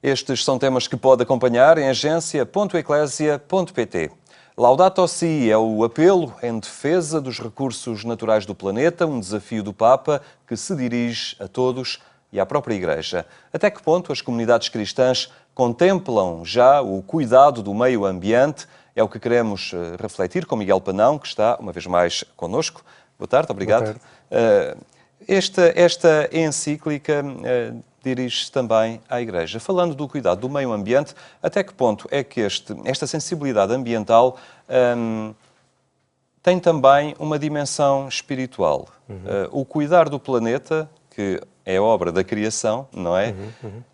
Estes são temas que pode acompanhar em agência.eclésia.pt. Laudato Si é o apelo em defesa dos recursos naturais do planeta, um desafio do Papa que se dirige a todos e à própria Igreja. Até que ponto as comunidades cristãs contemplam já o cuidado do meio ambiente? É o que queremos refletir com Miguel Panão, que está uma vez mais connosco. Boa tarde, obrigado. Boa tarde. Esta encíclica dirige-se também à Igreja. Falando do cuidado do meio ambiente, até que ponto é que esta sensibilidade ambiental tem também uma dimensão espiritual? O cuidar do planeta, que é obra da criação, não é?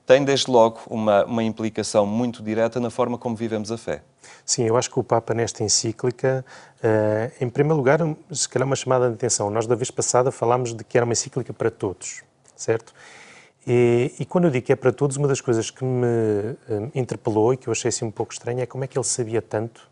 Tem desde logo uma implicação muito direta na forma como vivemos a fé. Sim, eu acho que o Papa nesta encíclica, em primeiro lugar, se calhar uma chamada de atenção. Nós da vez passada falámos de que era uma encíclica para todos, certo? E quando eu digo que é para todos, uma das coisas que me interpelou e que eu achei assim um pouco estranha é como é que ele sabia tanto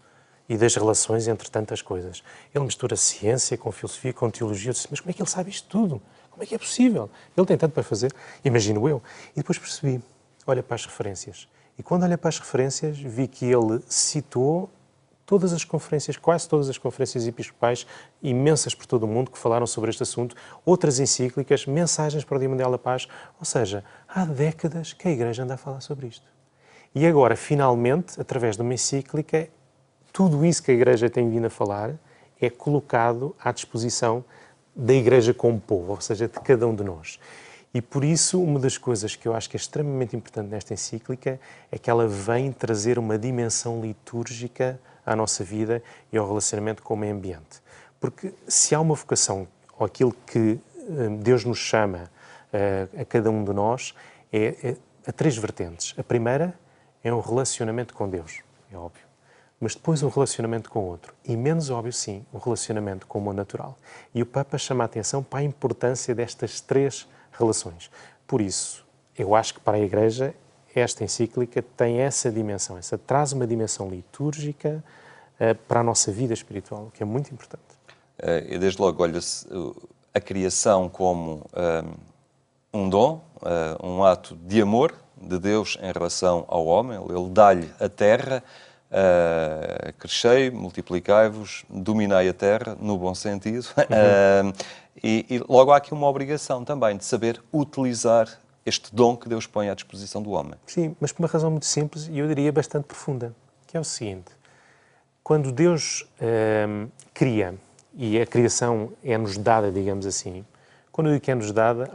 e das relações entre tantas coisas. Ele mistura ciência com filosofia, com teologia. Eu disse, mas como é que ele sabe isto tudo? Como é que é possível? Ele tem tanto para fazer, imagino eu. E depois percebi, olha para as referências. E quando olha para as referências, vi que ele citou todas as conferências, quase todas as conferências episcopais, imensas por todo o mundo, que falaram sobre este assunto, outras encíclicas, mensagens para o Dia Mundial da Paz. Ou seja, há décadas que a Igreja anda a falar sobre isto. E agora, finalmente, através de uma encíclica, tudo isso que a Igreja tem vindo a falar é colocado à disposição da Igreja como povo, ou seja, de cada um de nós. E por isso, uma das coisas que eu acho que é extremamente importante nesta encíclica é que ela vem trazer uma dimensão litúrgica à nossa vida e ao relacionamento com o meio ambiente. Porque se há uma vocação, ou aquilo que Deus nos chama a cada um de nós, é a três vertentes. A primeira é um relacionamento com Deus, é óbvio. Mas depois um relacionamento com o outro. E menos óbvio, sim, um relacionamento com o mundo natural. E o Papa chama a atenção para a importância destas três relações. Por isso, eu acho que para a Igreja esta encíclica tem essa dimensão, traz uma dimensão litúrgica para a nossa vida espiritual, o que é muito importante. E desde logo olha-se a criação como um dom, um ato de amor de Deus em relação ao homem. Ele dá-lhe a terra, crescei, multiplicai-vos, dominai a terra, no bom sentido. E logo há aqui uma obrigação também de saber utilizar este dom que Deus põe à disposição do homem. Sim, mas por uma razão muito simples e eu diria bastante profunda, que é o seguinte: quando Deus cria, e a criação é-nos dada, digamos assim, quando eu digo que é-nos dada,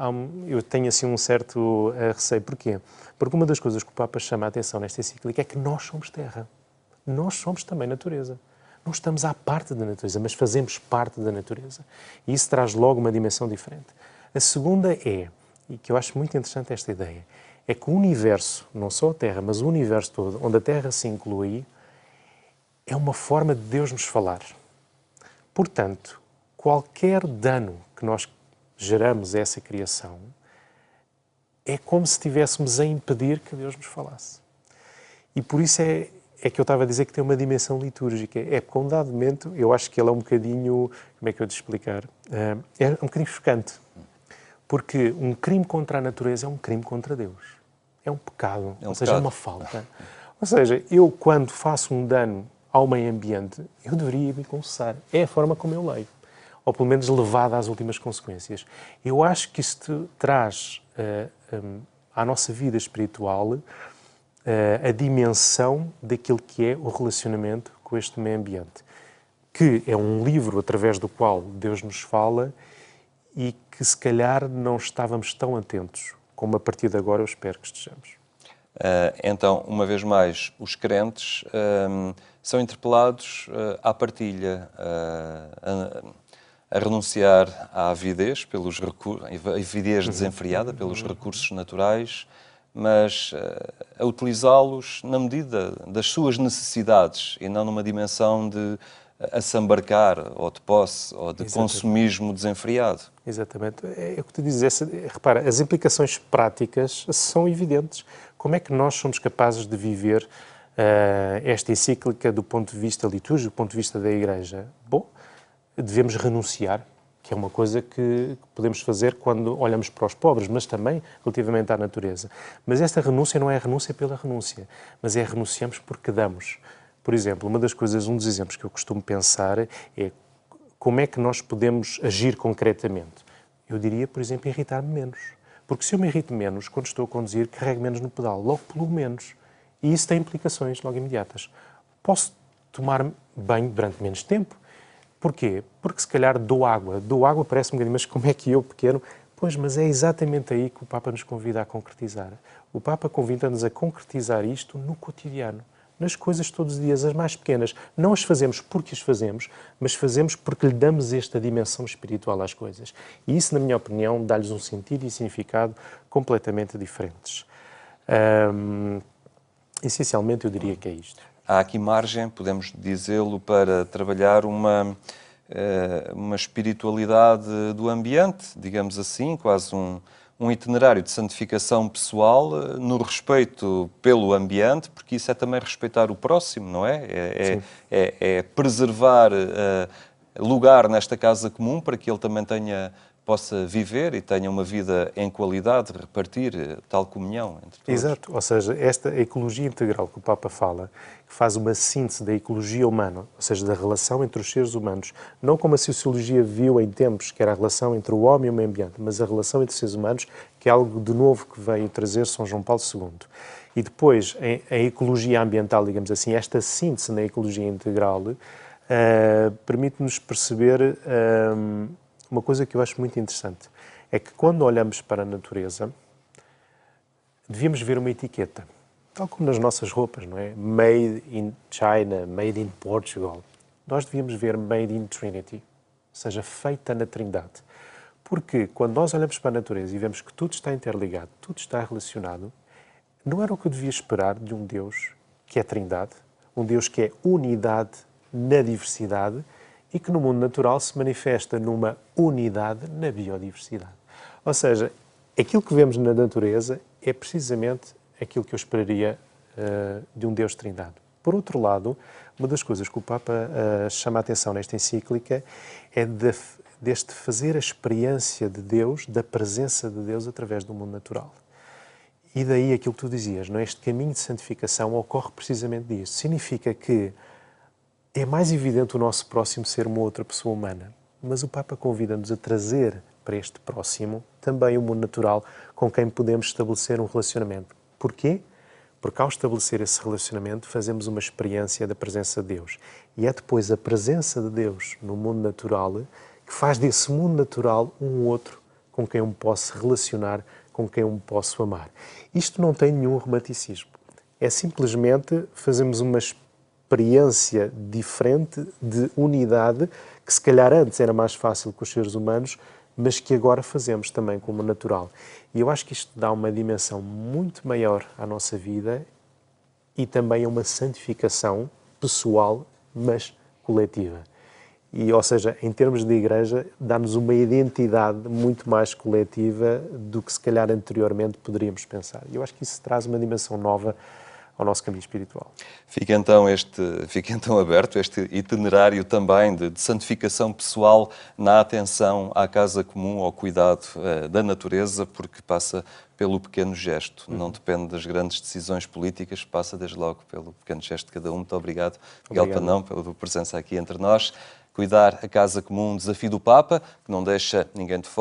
eu tenho assim um certo receio. Porquê? Porque uma das coisas que o Papa chama a atenção nesta encíclica é que nós somos terra. Nós somos também natureza. Não estamos à parte da natureza, mas fazemos parte da natureza. E isso traz logo uma dimensão diferente. A segunda é, e que eu acho muito interessante esta ideia, é que o universo, não só a Terra, mas o universo todo, onde a Terra se inclui, é uma forma de Deus nos falar. Portanto, qualquer dano que nós geramos a essa criação é como se estivéssemos a impedir que Deus nos falasse. E por isso é que eu estava a dizer que tem uma dimensão litúrgica. É porque, a um dado momento, eu acho que ele é um bocadinho, como é que eu te explicar? É um bocadinho chocante. Porque um crime contra a natureza é um crime contra Deus. É um pecado, ou seja, é uma falta. Ou seja, eu quando faço um dano ao meio ambiente, eu deveria me confessar. É a forma como eu leio. Ou pelo menos levada às últimas consequências. Eu acho que isto traz à nossa vida espiritual a dimensão daquilo que é o relacionamento com este meio ambiente, que é um livro através do qual Deus nos fala e que se calhar não estávamos tão atentos como a partir de agora eu espero que estejamos. Então, uma vez mais, os crentes são interpelados à partilha, a renunciar à avidez, avidez desenfreada pelos recursos naturais, mas a utilizá-los na medida das suas necessidades e não numa dimensão de assambarcar, ou de posse, ou de consumismo desenfreado. Exatamente. É o que tu dizes. Repara, as implicações práticas são evidentes. Como é que nós somos capazes de viver esta encíclica do ponto de vista litúrgico, do ponto de vista da Igreja? Bom, devemos renunciar que é uma coisa que podemos fazer quando olhamos para os pobres, mas também relativamente à natureza. Mas esta renúncia não é a renúncia pela renúncia, mas é renunciamos porque damos. Por exemplo, um dos exemplos que eu costumo pensar é como é que nós podemos agir concretamente. Eu diria, por exemplo, irritar-me menos. Porque se eu me irrito menos, quando estou a conduzir, carrego menos no pedal, logo pelo menos. E isso tem implicações logo imediatas. Posso tomar banho durante menos tempo. Porquê? Porque se calhar dou água. Dou água parece um bocadinho, mas como é que eu, pequeno... Pois, mas é exatamente aí que o Papa nos convida a concretizar. O Papa convida-nos a concretizar isto no cotidiano, nas coisas todos os dias, as mais pequenas. Não as fazemos porque as fazemos, mas fazemos porque lhe damos esta dimensão espiritual às coisas. E isso, na minha opinião, dá-lhes um sentido e significado completamente diferentes. Essencialmente, eu diria que é isto. Há aqui margem, podemos dizê-lo, para trabalhar uma espiritualidade do ambiente, digamos assim, quase um itinerário de santificação pessoal no respeito pelo ambiente, porque isso é também respeitar o próximo, não é? É preservar lugar nesta casa comum para que ele também possa viver e tenha uma vida em qualidade, repartir tal comunhão entre todos. Exato, ou seja, esta ecologia integral que o Papa fala, que faz uma síntese da ecologia humana, ou seja, da relação entre os seres humanos, não como a sociologia viu em tempos, que era a relação entre o homem e o meio ambiente, mas a relação entre os seres humanos, que é algo de novo que veio trazer São João Paulo II. E depois, a ecologia ambiental, digamos assim, esta síntese na ecologia integral, permite-nos perceber uma coisa que eu acho muito interessante. É que quando olhamos para a natureza, devíamos ver uma etiqueta, tal como nas nossas roupas, não é? Made in China, made in Portugal. Nós devíamos ver made in Trinity, ou seja, feita na Trindade. Porque quando nós olhamos para a natureza e vemos que tudo está interligado, tudo está relacionado, não era o que eu devia esperar de um Deus que é Trindade, um Deus que é unidade na diversidade e que no mundo natural se manifesta numa unidade na biodiversidade. Ou seja, aquilo que vemos na natureza é precisamente aquilo que eu esperaria de um Deus Trindade. Por outro lado, uma das coisas que o Papa chama a atenção nesta encíclica é deste fazer a experiência de Deus, da presença de Deus através do mundo natural. E daí aquilo que tu dizias, não é? Este caminho de santificação ocorre precisamente disso. Significa que é mais evidente o nosso próximo ser uma outra pessoa humana, mas o Papa convida-nos a trazer para este próximo também o mundo natural com quem podemos estabelecer um relacionamento. Porquê? Porque ao estabelecer esse relacionamento fazemos uma experiência da presença de Deus. E é depois a presença de Deus no mundo natural que faz desse mundo natural um outro com quem eu me posso relacionar, com quem eu me posso amar. Isto não tem nenhum romanticismo. É simplesmente fazermos uma experiência diferente de unidade que se calhar antes era mais fácil com os seres humanos, mas que agora fazemos também como natural. E eu acho que isto dá uma dimensão muito maior à nossa vida e também a uma santificação pessoal, mas coletiva. E, ou seja, em termos de igreja, dá-nos uma identidade muito mais coletiva do que se calhar anteriormente poderíamos pensar. E eu acho que isso traz uma dimensão nova ao nosso caminho espiritual. Fica então aberto este itinerário também de santificação pessoal na atenção à casa comum, ao cuidado da natureza, porque passa pelo pequeno gesto. Não depende das grandes decisões políticas, passa desde logo pelo pequeno gesto de cada um. Muito obrigado, Miguel Panão, pela tua presença aqui entre nós. Cuidar a casa comum, um desafio do Papa, que não deixa ninguém de fora.